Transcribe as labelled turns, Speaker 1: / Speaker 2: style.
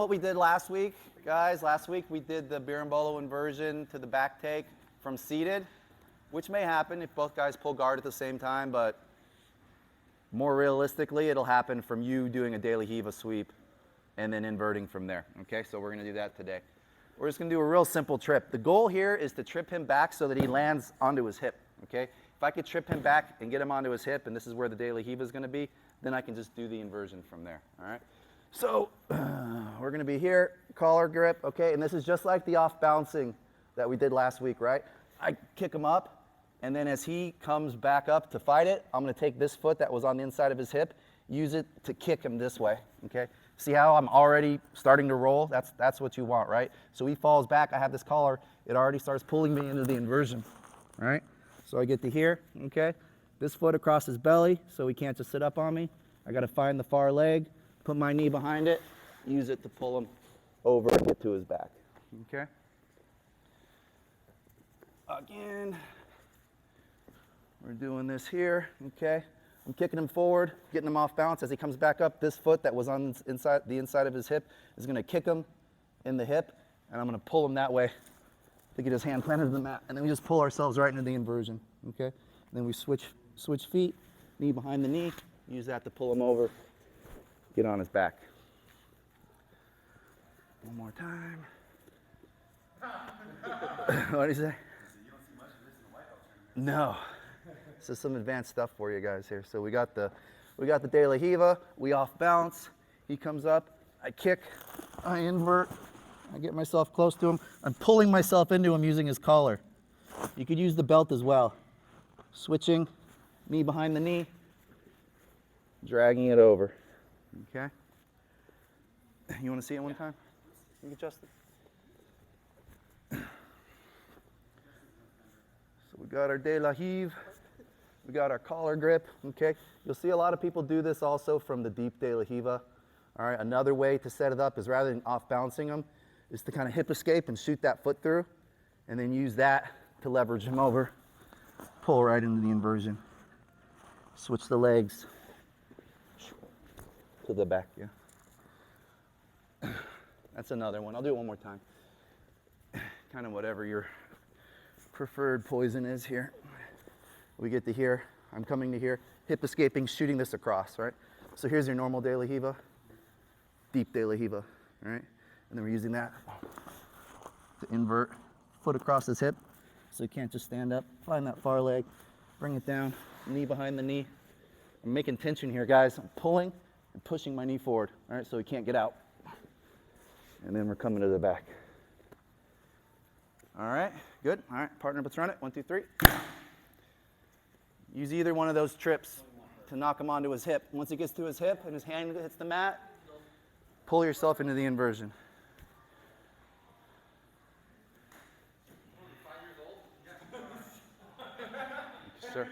Speaker 1: What we did last week, guys, last week we did the berimbolo inversion to the back take from seated, which may happen if both guys pull guard at the same time, but more realistically, it'll happen from you doing a de la riva sweep and then inverting from there, okay? So we're gonna do that today. We're just gonna do a real simple trip. The goal here is to trip him back so that he lands onto his hip, okay? If I could trip him back and get him onto his hip, and this is where the de la riva is gonna be, then I can just do the inversion from there, all right? So we're gonna be here, collar grip, okay? And this is just like the off bouncing that we did last week, right? I kick him up, and then as he comes back up to fight it, I'm gonna take this foot that was on the inside of his hip, use it to kick him this way, okay? See how I'm already starting to roll? That's what you want, right? So he falls back, I have this collar, it already starts pulling me into the inversion, right? So I get to here, okay? This foot across his belly, so he can't just sit up on me. I gotta find the far leg, put my knee behind it, use it to pull him over and get to his back, okay? Again, we're doing this here, okay? I'm kicking him forward, getting him off balance. As he comes back up, this foot that was on the inside of his hip is gonna kick him in the hip, and I'm gonna pull him that way to get his hand planted to the mat, and then we just pull ourselves right into the inversion, okay? And then we switch feet, knee behind the knee, use that to pull him over, get on his back. One more time. What did he say? You don't see much of this in the White House. No. This is some advanced stuff for you guys here. So we got the de la riva, we off balance, he comes up, I kick, I invert, I get myself close to him, I'm pulling myself into him using his collar. You could use the belt as well. Switching, knee behind the knee, dragging it over, okay? You wanna see it one time? You can adjust it. So we got our de la riva. We got our collar grip, okay? You'll see a lot of people do this also from the deep de la riva. All right, another way to set it up is rather than off bouncing them, is to kind of hip escape and shoot that foot through, and then use that to leverage him over, pull right into the inversion. Switch the legs to the back, yeah. That's another one. I'll do it one more time. Kind of whatever your preferred poison is here. We get to here, I'm coming to here, hip escaping, shooting this across, right? So here's your normal de la riva, deep de la riva, right? And then we're using that to invert, foot across his hip, so he can't just stand up. Find that far leg, bring it down, knee behind the knee. I'm making tension here, guys. I'm pulling and pushing my knee forward, all right, so he can't get out. And then we're coming to the back. All right, good. All right, partner, let's run it. 1, 2, 3. Use either one of those trips to knock him onto his hip. Once he gets to his hip and his hand hits the mat, pull yourself into the inversion. 5 years old? Sure.